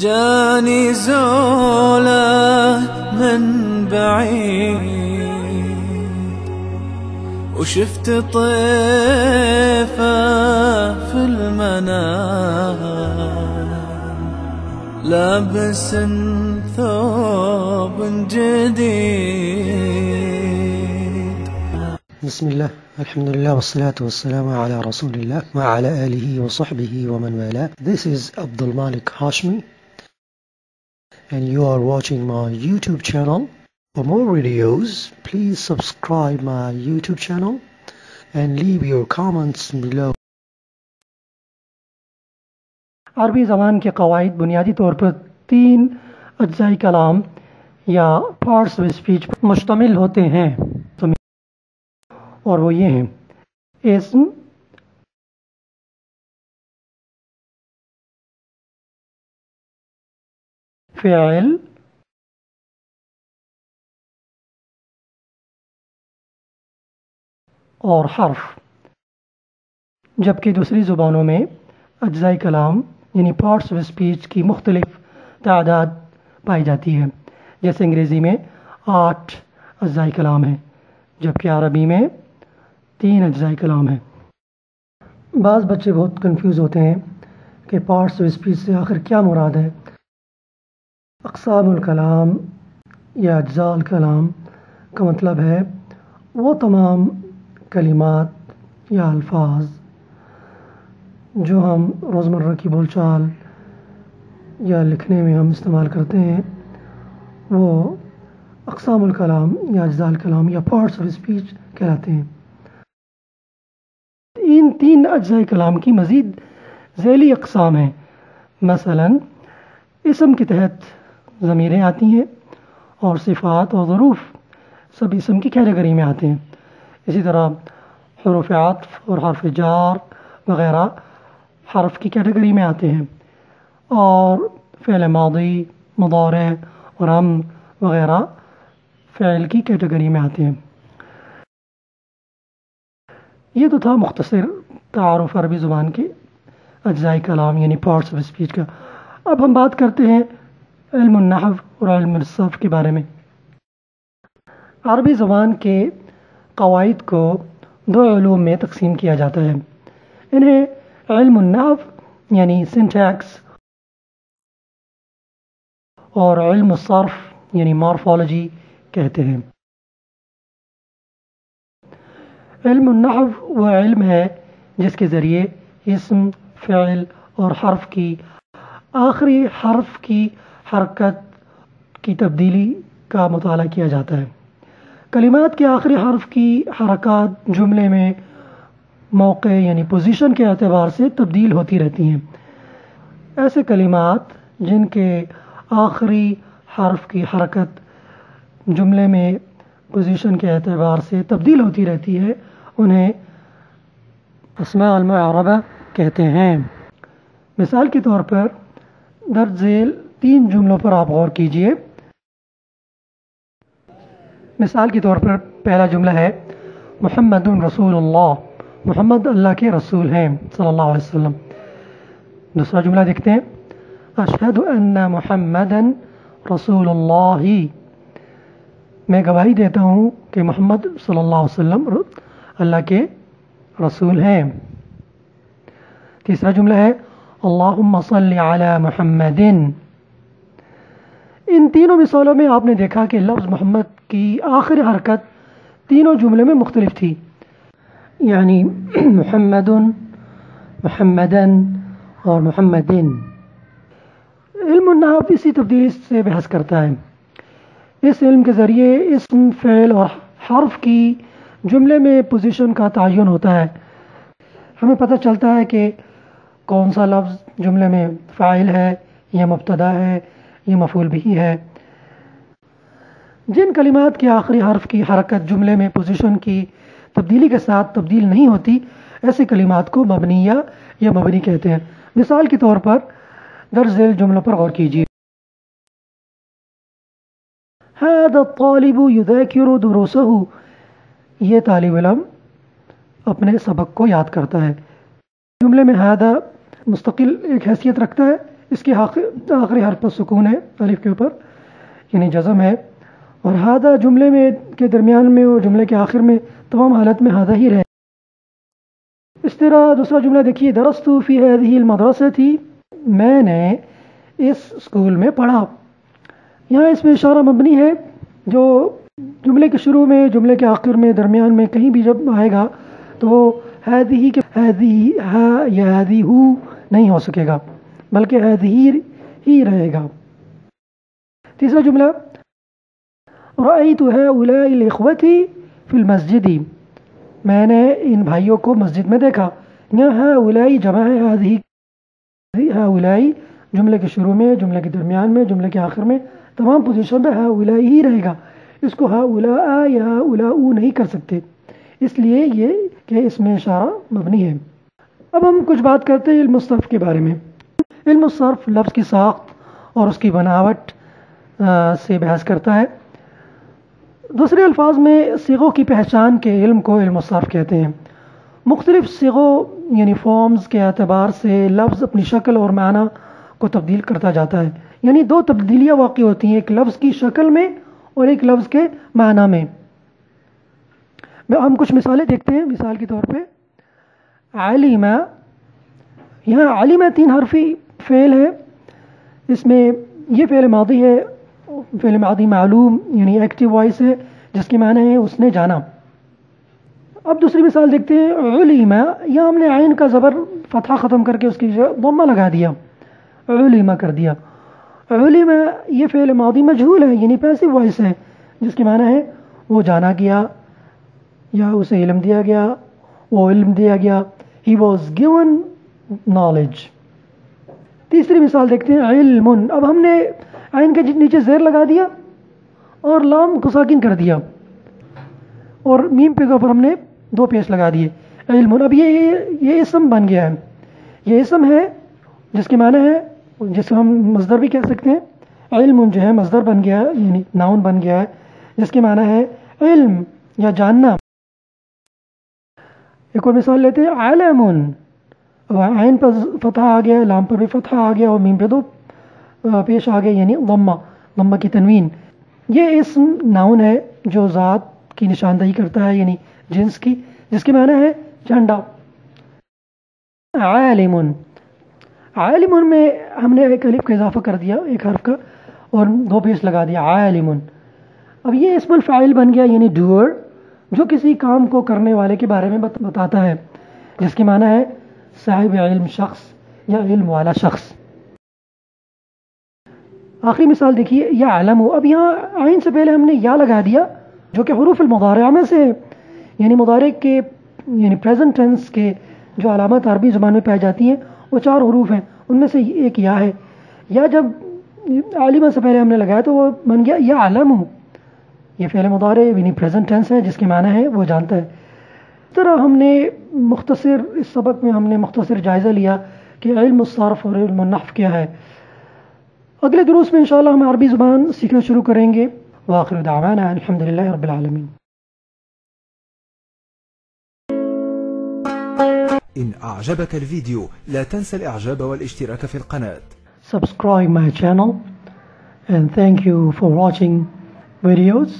جاني زوله من بعيد وشفت طيفه في المنام لابس ثوب جديد. بسم الله، الحمد لله والصلاة والسلام على رسول الله وعلى آله وصحبه ومن والاه. This is Abdul Malik Hashmi and you are watching my YouTube channel. For more videos, please subscribe my YouTube channel and leave your comments below. عربی زبان کے قواعد بنیادی طور پر 3 اجزائی کلام یا پارٹس آف اسپیچ پر مشتمل ہوتے ہیں، اور وہ یہ ہیں: اسم، فعل، اور حرف. جبکہ دوسری زبانوں میں اجزائی کلام یعنی پارٹس آف اسپیچ کی مختلف تعداد پائی جاتی ہے. جیسے انگریزی میں 8 اجزائی کلام ہیں، جبکہ عربی میں 3 اجزائی کلام ہیں. بعض بچے بہت کنفیوز ہوتے ہیں کہ پارٹس آف اسپیچ سے آخر کیا مراد ہے. اقسام الکلام یا اجزاء الکلام کا مطلب ہے وہ تمام کلمات یا الفاظ جو ہم روزمرہ کی بول چال یا لکھنے میں ہم استعمال کرتے ہیں، وہ اقسام الکلام یا اجزاء الکلام یا پارٹس آف اسپیچ کہلاتے ہیں. ان 3 اجزاء کلام کی مزید ذیلی اقسام ہیں. مثلا اسم کے تحت ضمیریں آتی ہیں اور صفات اور ظروف سب اسم کی کیٹیگری میں آتے ہیں. اسی طرح حروف عطف اور حرف جار وغیرہ حرف کی کیٹیگری میں آتے ہیں، اور فعل ماضی، مضارع اور امر وغیرہ فعل کی کیٹیگری میں آتے ہیں. یہ تو تھا مختصر تعارف عربی زبان کے اجزائی کلام یعنی پارٹس آف اسپیچ کا. اب ہم بات کرتے ہیں علم النحو اور علم الصرف کے بارے میں. عربی زبان کے قواعد کو 2 علوم میں تقسیم کیا جاتا ہے. انہیں علم النحو یعنی سنٹیکس اور علم الصرف یعنی مورفولوجی کہتے ہیں. علم النحو وہ علم ہے جس کے ذریعے اسم، فعل اور حرف کی آخری حرف کی حرکت کی تبدیلی کا مطالعہ کیا جاتا ہے. کلمات کے آخری حرف کی حرکات جملے میں موقع یعنی پوزیشن کے اعتبار سے تبدیل ہوتی رہتی ہیں. ایسے کلمات جن کے آخری حرف کی حرکت جملے میں پوزیشن کے اعتبار سے تبدیل ہوتی رہتی ہے انہیں اسماء المعربہ کہتے ہیں. مثال کے طور پر درج ذیل 3 جملوں پر آپ غور کیجئے. مثال کے طور پر پہلا جملہ ہے محمد رسول اللہ، محمد اللہ کے رسول ہیں صلی اللہ علیہ وسلم. دوسرا جملہ دیکھتے ہیں اشہد ان محمدا رسول اللہ، میں گواہی دیتا ہوں کہ محمد صلی اللہ علیہ وسلم اللہ کے رسول ہیں. تیسرا جملہ ہے اللہم صلی علی محمد. ان تینوں مثالوں میں آپ نے دیکھا کہ لفظ محمد کی آخری حرکت تینوں جملے میں مختلف تھی، یعنی محمد، محمدن اور محمدن. علم النحو اسی تبدیلی سے بحث کرتا ہے. اس علم کے ذریعے اسم، فعل اور حرف کی جملے میں پوزیشن کا تعین ہوتا ہے. ہمیں پتہ چلتا ہے کہ کون سا لفظ جملے میں فاعل ہے یا مبتدا ہے یا مفعول بھی ہے. جن کلمات کے آخری حرف کی حرکت جملے میں پوزیشن کی تبدیلی کے ساتھ تبدیل نہیں ہوتی ایسے کلمات کو مبنیہ یا مبنی کہتے ہیں. مثال کے طور پر درج ذیل جملوں پر غور کیجیے. هذا الطالب يذاكر دروسه، یہ طالب علم اپنے سبق کو یاد کرتا ہے. جملے میں هذا مستقل ایک حیثیت رکھتا ہے، اس کے آخری حرف پر سکون ہے الف کے اوپر یعنی جزم ہے. اور ہادہ جملے میں کے درمیان میں اور جملے کے آخر میں تمام حالت میں ہادہ ہی رہے. اس طرح دوسرا جملہ دیکھیے درست فی هذه المدرسہ تھی میں نے اس اسکول میں پڑھا. یہاں اس میں اشارہ مبنی ہے جو جملے کے شروع میں جملے کے آخر میں درمیان میں کہیں بھی جب آئے گا تو وہ هذه کے هذه ہا یا هذه ہو نہیں ہو سکے گا بلکہ هذه ہی رہے گا. تیسرا جملہ رأيت هؤلاء الإخوة في المسجد میں نے ان بھائیوں کو مسجد میں دیکھا. یہاں هؤلاء جمع ہے هؤلاء جملے کے شروع میں جملے کے درمیان میں جملے کے آخر میں تمام پوزیشن پہ هؤلاء ہی رہے گا. اس کو هؤلاء یا هؤلاء نہیں کر سکتے اس لیے یہ کہ اس میں اشارہ مبنی ہے. اب ہم کچھ بات کرتے ہیں علم الصرف کے بارے میں. علم الصرف لفظ کی ساخت اور اس کی بناوٹ سے بحث کرتا ہے. دوسرے الفاظ میں صیغوں کی پہچان کے علم کو علم الصرف کہتے ہیں. مختلف صیغوں یعنی فارمز کے اعتبار سے لفظ اپنی شکل اور معنی کو تبدیل کرتا جاتا ہے. یعنی دو تبدیلیاں واقع ہوتی ہیں ایک لفظ کی شکل میں اور ایک لفظ کے معنی میں. ہم کچھ مثالیں دیکھتے ہیں. مثال کے طور پہ علم یہاں علم 3 حرفی فعل ہے. اس میں یہ فعل ماضی ہے فعل ماضی معلوم یعنی ایکٹیو وائس ہے جس کے معنی ہے اس نے جانا. اب دوسری مثال دیکھتے ہیں علم یہاں ہم نے عین کا زبر فتحہ ختم کر کے اس کی ضمہ لگا دیا علم کر دیا. علم یہ فعل ماضی مجہول ہے یعنی پیسو وائس ہے جس کے معنی ہے وہ جانا گیا یا اسے علم دیا گیا وہ علم دیا گیا he was given knowledge. تیسری مثال دیکھتے ہیں علم. اب ہم نے عین کے نیچے زیر لگا دیا اور لام کو ساکن کر دیا اور میم پہ اوپر ہم نے 2 پیش لگا دیے علم. اب یہ اسم بن گیا ہے. یہ اسم ہے جس کے معنی ہے جس کو ہم مصدر بھی کہہ سکتے ہیں. علم جو ہے مصدر بن گیا یعنی ناؤن بن گیا ہے جس کے معنی ہے علم یا جاننا. ایک اور مثال لیتے ہیں علم. عین پر فتح آ گیا لام پر بھی فتح آ گیا اور میم پہ 2 پیش آ گئے یعنی ضمہ کی تنوین. یہ اسم ناؤن ہے جو ذات کی نشاندہی کرتا ہے یعنی جنس کی جس کے معنی ہے جھنڈا. عالم میں ہم نے ایک الف کا اضافہ کر دیا ایک حرف کا اور 2 پیش لگا دیا عالم. اب یہ اسم الفاعل بن گیا یعنی ڈوئر جو کسی کام کو کرنے والے کے بارے میں بتاتا ہے جس کے معنی ہے صاحب علم شخص یا علم والا شخص. آخری مثال دیکھیے یا علم. اب یہاں عین سے پہلے ہم نے یا لگا دیا جو کہ حروف المضارع میں سے یعنی مضارع کے یعنی پریزنٹ ٹینس کے جو علامات عربی زبان میں پائی جاتی ہیں وہ 4 حروف ہیں ان میں سے ایک یا ہے. یا جب عالمہ سے پہلے ہم نے لگایا تو وہ بن گیا یا علم. یہ فعل مضارع یعنی پریزنٹ ٹینس ہے جس کے معنی ہے وہ جانتا ہے. اس طرح ہم نے مختصر اس سبق میں ہم نے مختصر جائزہ لیا کہ علم الصرف اور علم النحو کیا ہے. اگلے دروس میں انشاءاللہ ہم عربی زبان سیکھنا شروع کریں گے. وآخر دعوانا الحمدللہ رب العالمین. إن أعجبك الفيديو لا تنسى الإعجاب والاشتراك في القناة. Subscribe my channel and thank you for watching videos.